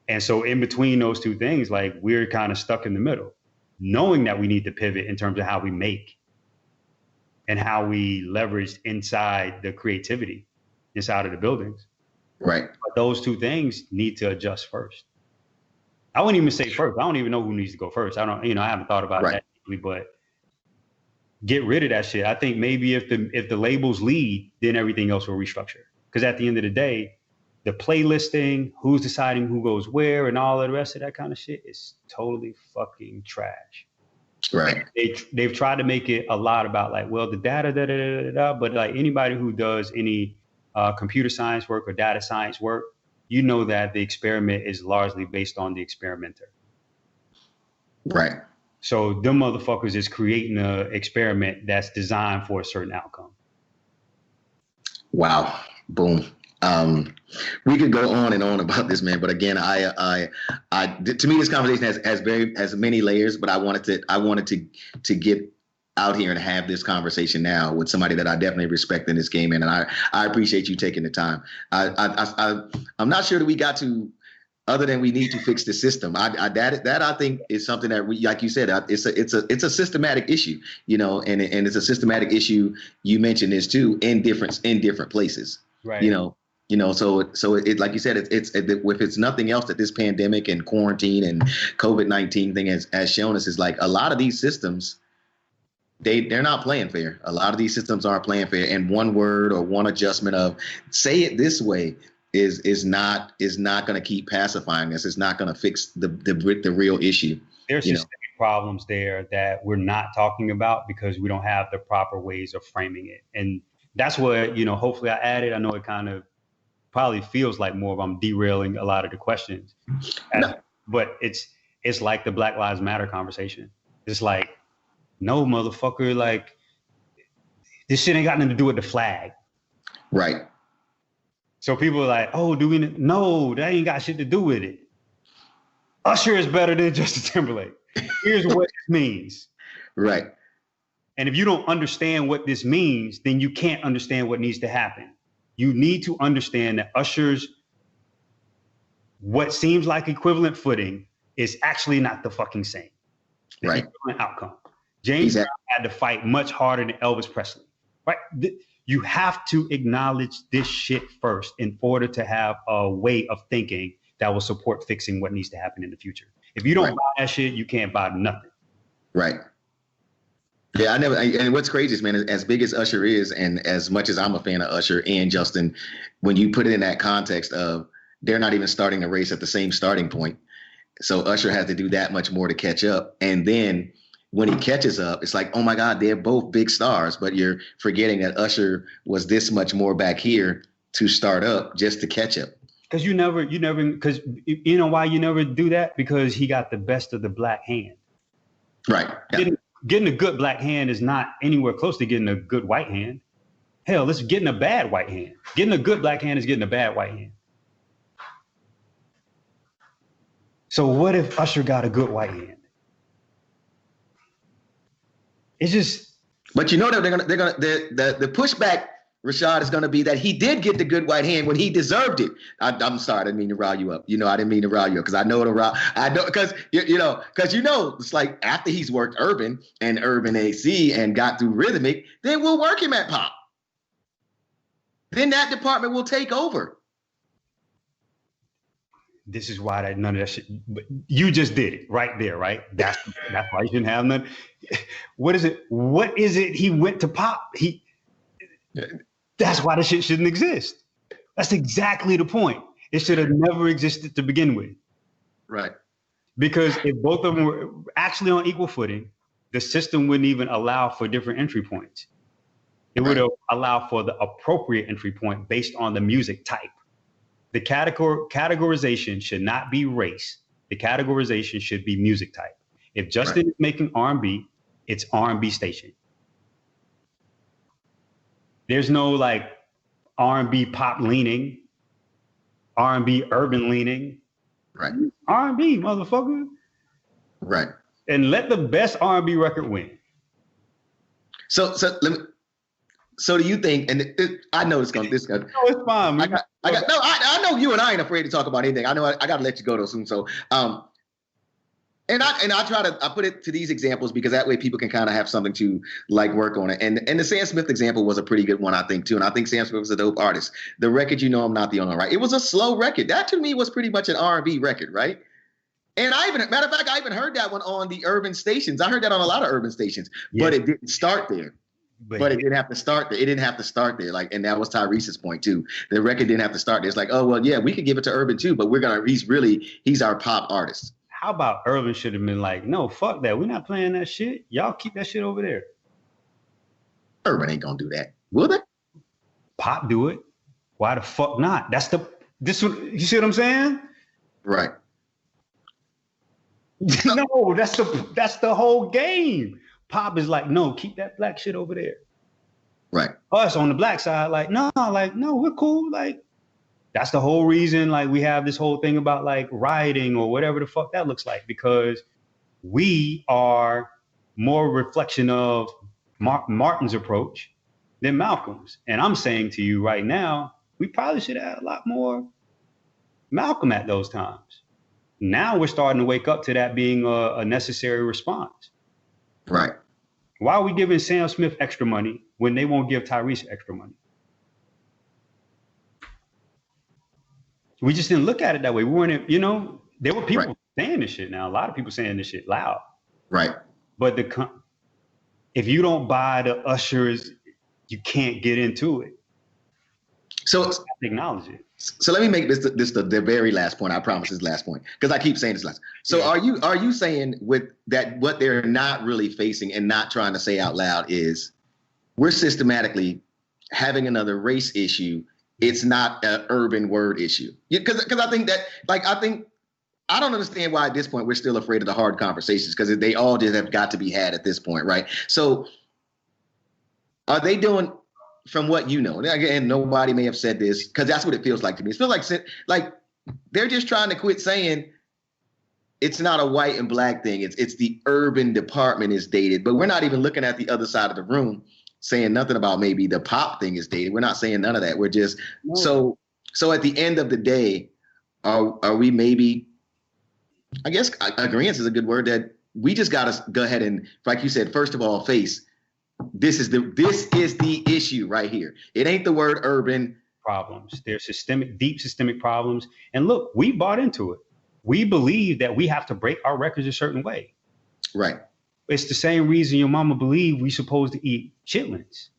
And so in between those two things, like we're kind of stuck in the middle, knowing that we need to pivot in terms of how we make and how we leveraged inside the creativity inside of the buildings. Right. But those two things need to adjust first. I wouldn't even say first. I don't even know who needs to go first. I haven't thought about that deeply, but get rid of that shit. I think maybe if the labels lead, then everything else will restructure. Because at the end of the day, the playlisting, who's deciding who goes where, and all of the rest of that kind of shit is totally fucking trash. Right. They've tried to make it a lot about like, well, the data, but like anybody who does any computer science work or data science work, you know that the experiment is largely based on the experimenter. Right. So them motherfuckers is creating an experiment that's designed for a certain outcome. Wow. Boom. We could go on and on about this, man. But again, to me, this conversation has many layers. But I wanted to get out here and have this conversation now with somebody that I definitely respect in this game, and I appreciate you taking the time. I'm not sure that we got to, other than we need to fix the system. That I think is something that we, like you said, it's a systematic issue, and it's a systematic issue. You mentioned this too in different places, right? So it, like you said, if it's nothing else that this pandemic and quarantine and COVID-19 thing has shown us, is like a lot of these systems, they're not playing fair. A lot of these systems aren't playing fair, and one word or one adjustment of say it this way is not going to keep pacifying us. It's not going to fix the real issue. There's systemic problems there that we're not talking about because we don't have the proper ways of framing it, and that's what hopefully I added. I know it kind of probably feels like more of I'm derailing a lot of the questions, but it's like the Black Lives Matter conversation. It's like, no, motherfucker, like this shit ain't got nothing to do with the flag. Right. So people are like, oh, no, that ain't got shit to do with it. Usher is better than Justin Timberlake. Here's what it means. Right. And if you don't understand what this means, then you can't understand what needs to happen. You need to understand that Usher's what seems like equivalent footing is actually not the fucking same. Right. Equivalent outcome. James Brown had to fight much harder than Elvis Presley, right? You have to acknowledge this shit first in order to have a way of thinking that will support fixing what needs to happen in the future. If you don't buy that shit, you can't buy nothing. Right. Yeah, and what's crazy is, man, as big as Usher is, and as much as I'm a fan of Usher and Justin, when you put it in that context of they're not even starting a race at the same starting point. So Usher has to do that much more to catch up. And then when he catches up, it's like, oh my God, they're both big stars, but you're forgetting that Usher was this much more back here to start up just to catch up. Because you know why you never do that? Because he got the best of the black hand. Right. Yeah. Getting a good black hand is not anywhere close to getting a good white hand. Hell, it's getting a bad white hand. Getting a good black hand is getting a bad white hand. So what if Usher got a good white hand? It's just. But you know that the pushback, Rashad, is gonna be that he did get the good white hand when he deserved it. I'm sorry, I didn't mean to rile you up. I didn't mean to rile you up because I know because it's like after he's worked urban and urban AC and got through rhythmic, then we'll work him at pop. Then that department will take over. This is why none of that shit. But you just did it right there, right? That's why you shouldn't have none. What is it? He went to pop. That's why the shit shouldn't exist. That's exactly the point. It should have never existed to begin with. Right. Because if both of them were actually on equal footing, the system wouldn't even allow for different entry points. It would allow for the appropriate entry point based on the music type. The categorization should not be race. The categorization should be music type. If Justin is making R&B, it's R&B station. There's no like R&B pop leaning, R&B urban leaning. Right. R&B, motherfucker. Right. And let the best R&B record win. So do you think? And I know it's gonna. No, it's fine. I know you and I ain't afraid to talk about anything. I know I gotta let you go though soon. So, And I put it to these examples because that way people can kind of have something to like work on it. And the Sam Smith example was a pretty good one, I think, too. And I think Sam Smith was a dope artist. The record, I'm not the only one, right? It was a slow record. That to me was pretty much an R&B record, right? And matter of fact, I even heard that one on the urban stations. I heard that on a lot of urban stations, but it didn't start there. But it didn't have to start there. It didn't have to start there. Like, and that was Tyrese's point too. The record didn't have to start there. It's like, oh well, yeah, we could give it to urban too, but he's our pop artist. How about urban should have been like, no, fuck that. We're not playing that shit. Y'all keep that shit over there. Urban ain't gonna do that, will they? Pop do it. Why the fuck not? You see what I'm saying? Right. No, that's the whole game. Pop is like, no, keep that black shit over there. Right. Us on the black side, like, no, we're cool. Like, that's the whole reason, like, we have this whole thing about like rioting or whatever the fuck that looks like, because we are more reflection of Martin's approach than Malcolm's. And I'm saying to you right now, we probably should have had a lot more Malcolm at those times. Now we're starting to wake up to that being a necessary response. Right. Why are we giving Sam Smith extra money when they won't give Tyrese extra money? We just didn't look at it that way. We weren't, there were people saying this shit now. A lot of people saying this shit loud. Right. But if you don't buy the ushers, you can't get into it. So acknowledge it. So let me make this the very last point. I promise this last point, because I keep saying this last. So are you saying with that what they're not really facing and not trying to say out loud is we're systematically having another race issue. It's not an urban word issue. Because I think that I don't understand why at this point we're still afraid of the hard conversations, because they all just have got to be had at this point, right? So are they doing, from what you know, and again, nobody may have said this, because that's what it feels like to me. It feels like they're just trying to quit saying it's not a white and black thing. It's the urban department is dated, but we're not even looking at the other side of the room saying nothing about maybe the pop thing is dated. We're not saying none of that. We're just so at the end of the day, are we maybe, I guess agreeance is a good word, that we just got to go ahead and, like you said, first of all, face this is the issue right here. It ain't the word urban. Problems. There's deep systemic problems. And look, we bought into it. We believe that we have to break our records a certain way. Right. It's the same reason your mama believed we supposed to eat chitlins.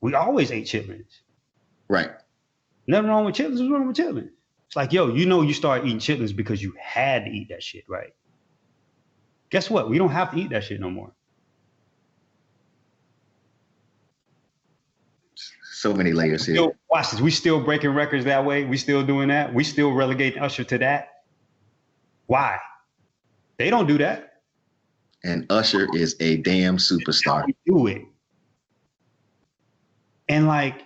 We always ate chitlins. Right. Nothing wrong with chitlins. What's wrong with chitlins? It's like, you start eating chitlins because you had to eat that shit, right? Guess what? We don't have to eat that shit no more. So many layers here. Watch this. We still breaking records that way. We still doing that. We still relegating Usher to that. Why? They don't do that. And Usher is a damn superstar. We do it. And like,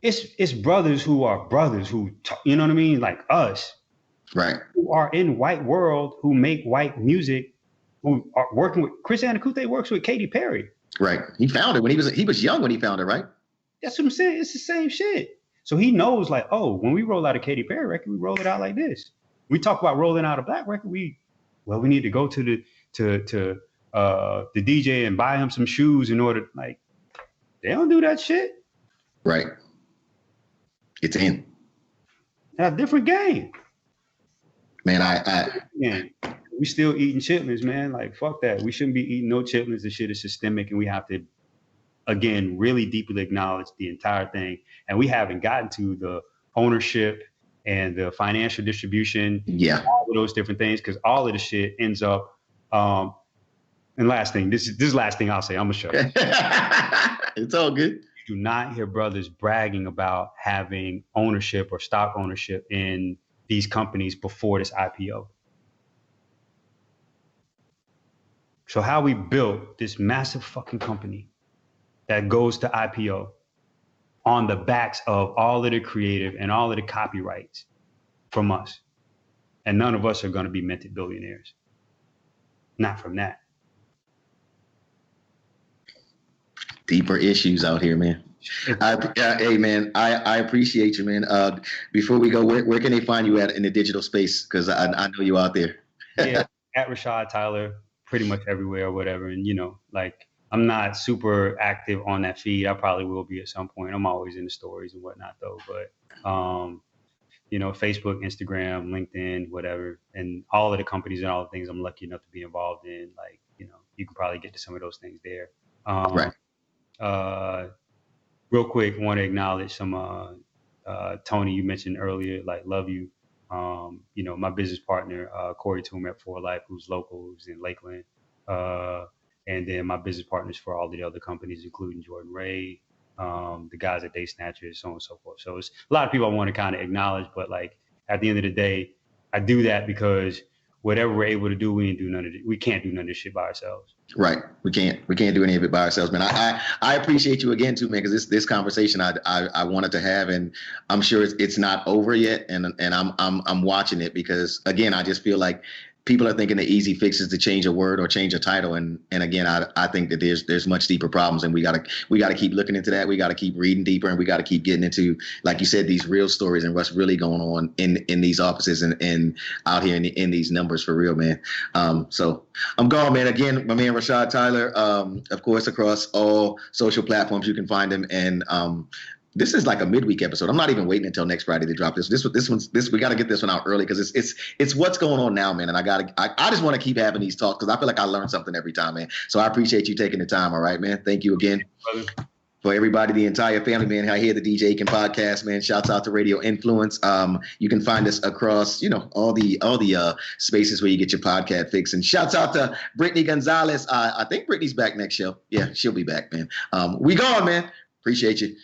it's brothers who are brothers who, you know what I mean? Like us. Right. Who are in white world, who make white music, who are working with, Chris Anacute works with Katy Perry. Right. He found it when he was young when he found it, right? That's what I'm saying. It's the same shit. So he knows, like, oh, when we roll out a Katy Perry record, we roll it out like this. We talk about rolling out a black record, we need to go to the DJ and buy him some shoes in order, like, they don't do that shit. Right. It's in. A different game. Man, we still eating chitlins, man. Like, fuck that. We shouldn't be eating no chitlins. This shit is systemic, and we have to, again, really deeply acknowledge the entire thing. And we haven't gotten to the ownership and the financial distribution, all of those different things, because all of the shit ends up. And last thing, this is last thing I'll say. I'm gonna show you. It's all good. You do not hear brothers bragging about having ownership or stock ownership in these companies before this IPO. So how we built this massive fucking company that goes to IPO on the backs of all of the creative and all of the copyrights from us. And none of us are going to be minted billionaires. Not from that. Deeper issues out here, man. Hey man, I appreciate you, man. Before we go, where can they find you at in the digital space? Because I know you out there. Yeah, at Rashad Tyler, pretty much everywhere or whatever. And like I'm not super active on that feed. I probably will be at some point. I'm always in the stories and whatnot though. But Facebook, Instagram, LinkedIn, whatever, and all of the companies and all the things I'm lucky enough to be involved in, like, you can probably get to some of those things there. Right. Real quick, want to acknowledge some Tony, you mentioned earlier, like love you. My business partner, Corey Toom at For Life, who's local, who's in Lakeland. And then my business partners for all the other companies, including Jordan Ray, the guys at Day Snatchers, so on and so forth. So it's a lot of people I want to kind of acknowledge, but like at the end of the day, I do that because whatever we're able to do, we can't do none of this shit by ourselves. Right. We can't do any of it by ourselves, man. I appreciate you again too, man, because this conversation I wanted to have, and I'm sure it's not over yet, and I'm watching it because again, I just feel like people are thinking the easy fix is to change a word or change a title, and again, I think that there's much deeper problems, and we gotta keep looking into that. We gotta keep reading deeper, and we gotta keep getting into, like you said, these real stories and what's really going on in these offices and out here in these numbers for real, man. So I'm gone, man. Again, my man Rashad Tyler, of course, across all social platforms you can find him, and this is like a midweek episode. I'm not even waiting until next Friday to drop this. We got to get this one out early because it's what's going on now, man. And I just want to keep having these talks because I feel like I learn something every time, man. So I appreciate you taking the time. All right, man. Thank you again. For everybody, the entire family, man. I hear the DJ Ekin podcast, man. Shouts out to Radio Influence. You can find us across, all the spaces where you get your podcast fix. And shouts out to Brittany Gonzalez. I think Brittany's back next show. Yeah, she'll be back, man. We gone, man. Appreciate you.